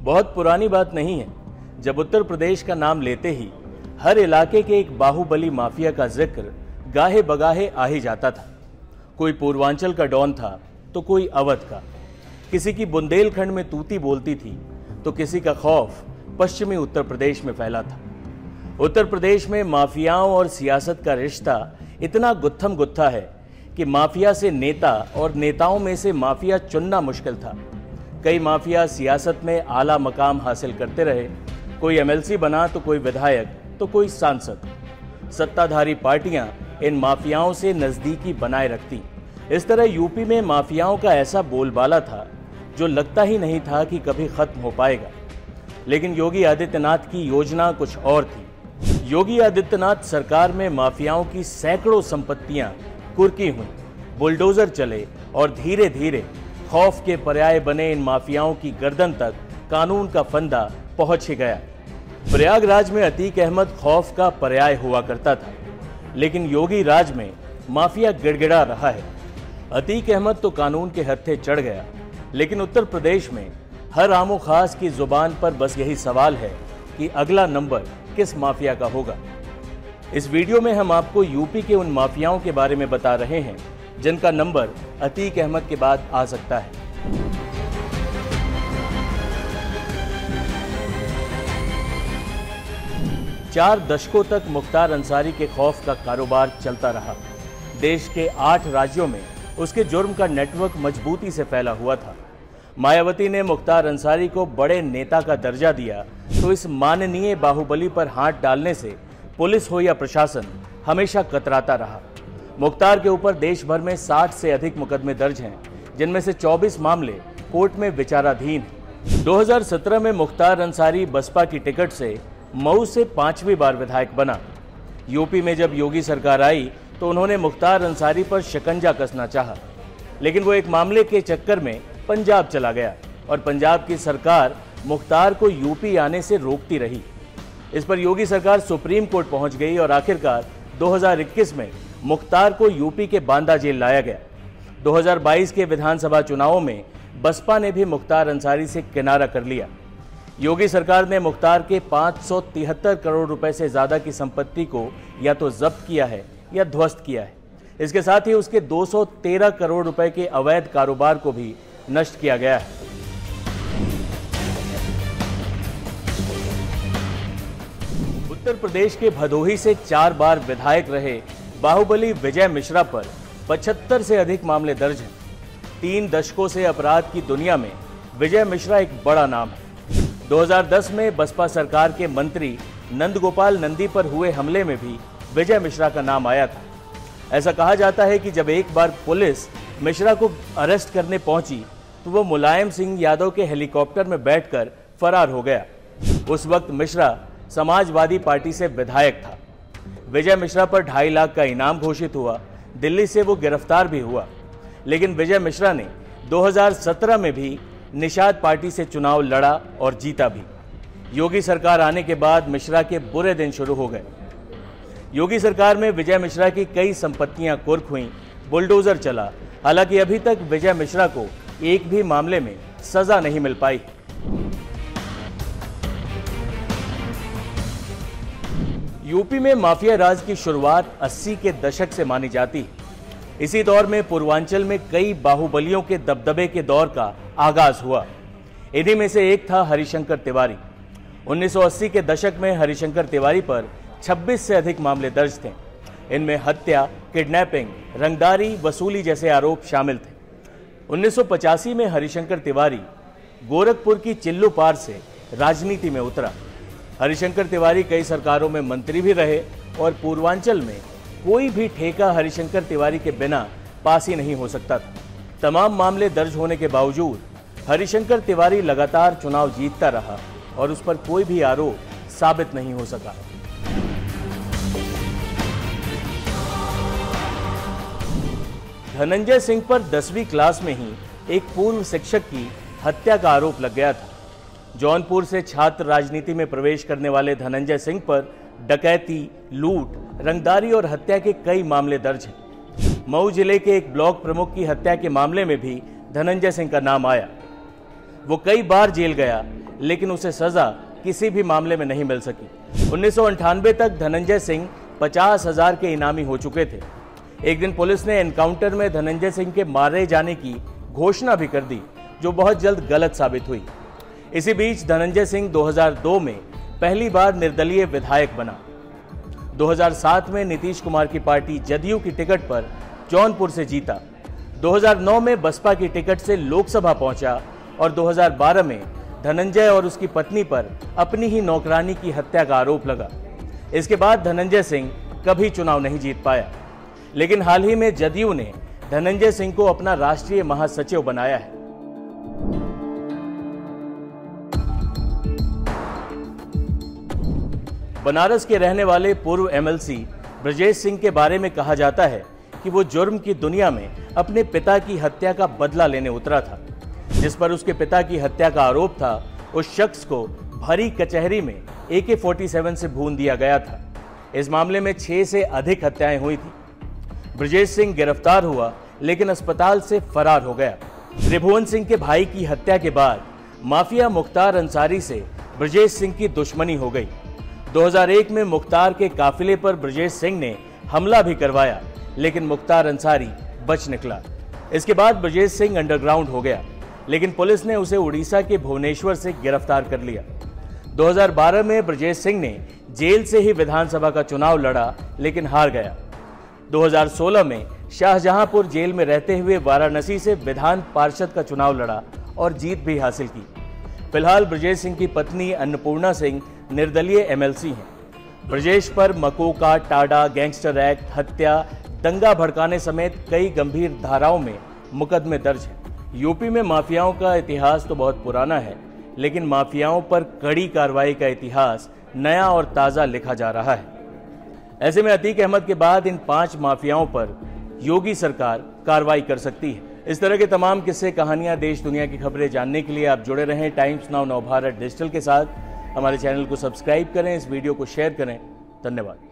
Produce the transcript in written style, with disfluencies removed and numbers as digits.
बहुत पुरानी बात नहीं है जब उत्तर प्रदेश का नाम लेते ही हर इलाके के एक बाहुबली माफिया का जिक्र गाहे बगाहे आ ही जाता था। कोई पूर्वांचल का डॉन था तो कोई अवध का, किसी की बुंदेलखंड में तूती बोलती थी तो किसी का खौफ पश्चिमी उत्तर प्रदेश में फैला था। उत्तर प्रदेश में माफियाओं और सियासत का रिश्ता इतना गुत्थम गुत्था है कि माफिया से नेता और नेताओं में से माफिया चुनना मुश्किल था। कई माफिया सियासत में आला मकाम हासिल करते रहे, कोई एमएलसी बना तो कोई विधायक तो कोई सांसद। सत्ताधारी पार्टियां इन माफियाओं से नजदीकी बनाए रखती। इस तरह यूपी में माफियाओं का ऐसा बोलबाला था जो लगता ही नहीं था कि कभी खत्म हो पाएगा। लेकिन योगी आदित्यनाथ की योजना कुछ और थी। योगी आदित्यनाथ सरकार में माफियाओं की सैकड़ों संपत्तियां कुर्की हुई, बुलडोजर चले और धीरे धीरे खौफ के पर्याय बने इन माफियाओं की गर्दन तक कानून का फंदा पहुंच ही गया। प्रयागराज में अतीक अहमद खौफ का पर्याय हुआ करता था, लेकिन योगी राज में माफिया गिड़गिड़ा रहा है। अतीक अहमद तो कानून के हत्थे चढ़ गया, लेकिन उत्तर प्रदेश में हर आमो खास की जुबान पर बस यही सवाल है कि अगला नंबर किस माफिया का होगा। इस वीडियो में हम आपको यूपी के उन माफियाओं के बारे में बता रहे हैं जिनका नंबर अतीक अहमद के बाद आ सकता है। चार दशकों तक मुख्तार अंसारी के खौफ का कारोबार चलता रहा। देश के 8 राज्यों में उसके जुर्म का नेटवर्क मजबूती से फैला हुआ था। मायावती ने मुख्तार अंसारी को बड़े नेता का दर्जा दिया तो इस माननीय बाहुबली पर हाथ डालने से पुलिस हो या प्रशासन हमेशा कतराता रहा। मुख्तार के ऊपर देश भर में 60 से अधिक मुकदमे दर्ज हैं, जिनमें से 24 मामले कोर्ट में विचाराधीन हैं। 2017 में मुख्तार अंसारी बसपा की टिकट से मऊ से 5वीं बार विधायक बना। यूपी में जब योगी सरकार आई तो उन्होंने मुख्तार अंसारी पर शिकंजा कसना चाहा, लेकिन वो एक मामले के चक्कर में पंजाब चला गया और पंजाब की सरकार मुख्तार को यूपी आने से रोकती रही। इस पर योगी सरकार सुप्रीम कोर्ट पहुंच गई और आखिरकार 2021 में मुख्तार को यूपी के बांदा जेल लाया गया। 2022 के विधानसभा चुनावों में बसपा ने भी मुख्तार अंसारी से किनारा कर लिया। योगी सरकार ने मुख्तार के 573 करोड़ रुपए से ज्यादा की संपत्ति को या तो जब्त किया है या ध्वस्त किया है। इसके साथ ही उसके 213 करोड़ रुपए के अवैध कारोबार को भी नष्ट किया गया है। उत्तर प्रदेश के भदोही से 4 बार विधायक रहे बाहुबली विजय मिश्रा पर 75 से अधिक मामले दर्ज हैं। 3 दशकों से अपराध की दुनिया में विजय मिश्रा एक बड़ा नाम है। 2010 में बसपा सरकार के मंत्री नंदगोपाल नंदी पर हुए हमले में भी विजय मिश्रा का नाम आया था। ऐसा कहा जाता है कि जब एक बार पुलिस मिश्रा को अरेस्ट करने पहुंची तो वो मुलायम सिंह यादव के हेलीकॉप्टर में बैठकर फरार हो गया। उस वक्त मिश्रा समाजवादी पार्टी से विधायक था। विजय मिश्रा पर 2.5 लाख का इनाम घोषित हुआ। दिल्ली से वो गिरफ्तार भी हुआ, लेकिन विजय मिश्रा ने 2017 में भी निषाद पार्टी से चुनाव लड़ा और जीता भी। योगी सरकार आने के बाद मिश्रा के बुरे दिन शुरू हो गए। योगी सरकार में विजय मिश्रा की कई संपत्तियां कुर्क हुईं, बुलडोजर चला। हालांकि अभी तक विजय मिश्रा को एक भी मामले में सजा नहीं मिल पाई। यूपी में माफिया राज की शुरुआत 80 के दशक से मानी जाती है। इसी दौर में पूर्वांचल में कई बाहुबलियों के दबदबे के दौर का आगाज हुआ। इन्हीं में से एक था हरिशंकर तिवारी। 1980 के दशक में हरिशंकर तिवारी पर 26 से अधिक मामले दर्ज थे। इनमें हत्या, किडनैपिंग, रंगदारी, वसूली जैसे आरोप शामिल थे। 1985 में हरिशंकर तिवारी गोरखपुर की चिल्लू पार से राजनीति में उतरा। हरिशंकर तिवारी कई सरकारों में मंत्री भी रहे और पूर्वांचल में कोई भी ठेका हरिशंकर तिवारी के बिना पास ही नहीं हो सकता था। तमाम मामले दर्ज होने के बावजूद हरिशंकर तिवारी लगातार चुनाव जीतता रहा और उस पर कोई भी आरोप साबित नहीं हो सका। धनंजय सिंह पर 10वीं क्लास में ही एक पूर्व शिक्षक की हत्या का आरोप लग गया था। जौनपुर से छात्र राजनीति में प्रवेश करने वाले धनंजय सिंह पर डकैती, लूट, रंगदारी और हत्या के कई मामले दर्ज हैं। मऊ जिले के एक ब्लॉक प्रमुख की हत्या के मामले में भी धनंजय सिंह का नाम आया। वो कई बार जेल गया, लेकिन उसे सजा किसी भी मामले में नहीं मिल सकी। 1998 तक धनंजय सिंह 50,000 के इनामी हो चुके थे। एक दिन पुलिस ने एनकाउंटर में धनंजय सिंह के मारे जाने की घोषणा भी कर दी, जो बहुत जल्द गलत साबित हुई। इसी बीच धनंजय सिंह 2002 में पहली बार निर्दलीय विधायक बना। 2007 में नीतीश कुमार की पार्टी जदयू की टिकट पर जौनपुर से जीता। 2009 में बसपा की टिकट से लोकसभा पहुंचा और 2012 में धनंजय और उसकी पत्नी पर अपनी ही नौकरानी की हत्या का आरोप लगा। इसके बाद धनंजय सिंह कभी चुनाव नहीं जीत पाया, लेकिन हाल ही में जदयू ने धनंजय सिंह को अपना राष्ट्रीय महासचिव बनाया है। बनारस के रहने वाले पूर्व एमएलसी ब्रजेश सिंह के बारे में कहा जाता है कि वो जुर्म की दुनिया में अपने पिता की हत्या का बदला लेने उतरा था। जिस पर उसके पिता की हत्या का आरोप था, उस शख्स को भरी कचहरी में AK-47 से भून दिया गया था। इस मामले में 6 से अधिक हत्याएं हुई थी। ब्रजेश सिंह गिरफ्तार हुआ, लेकिन अस्पताल से फरार हो गया। त्रिभुवन सिंह के भाई की हत्या के बाद माफिया मुख्तार अंसारी से ब्रजेश सिंह की दुश्मनी हो गई। 2001 में मुख्तार के काफिले पर ब्रजेश सिंह ने हमला भी करवाया, लेकिन मुख्तार अंसारी बच निकला। इसके बाद ब्रजेश सिंह अंडरग्राउंड हो गया, लेकिन पुलिस ने उसे उड़ीसा के भुवनेश्वर से गिरफ्तार कर लिया। 2012 में ब्रजेश सिंह ने जेल से ही विधानसभा का चुनाव लड़ा, लेकिन हार गया। 2016 में शाहजहांपुर जेल में रहते हुए वाराणसी से विधान पार्षद का चुनाव लड़ा और जीत भी हासिल की। फिलहाल ब्रजेश सिंह की पत्नी अन्नपूर्णा सिंह निर्दलीय एमएलसी हैं। ब्रजेश पर मकोका, टाडा, गैंगस्टर एक्ट, हत्या, दंगा भड़काने समेत कई गंभीर धाराओं में मुकदमे दर्ज हैं। यूपी में माफियाओं का इतिहास तो बहुत पुराना है, लेकिन माफियाओं पर कड़ी कार्रवाई का इतिहास नया और ताज़ा लिखा जा रहा है। ऐसे में अतीक अहमद के बाद इन 5 माफियाओं पर योगी सरकार कार्रवाई कर सकती है। इस तरह के तमाम किस्से, कहानियां, देश दुनिया की खबरें जानने के लिए आप जुड़े रहें टाइम्स नाउ नवभारत डिजिटल के साथ। हमारे चैनल को सब्सक्राइब करें, इस वीडियो को शेयर करें। धन्यवाद।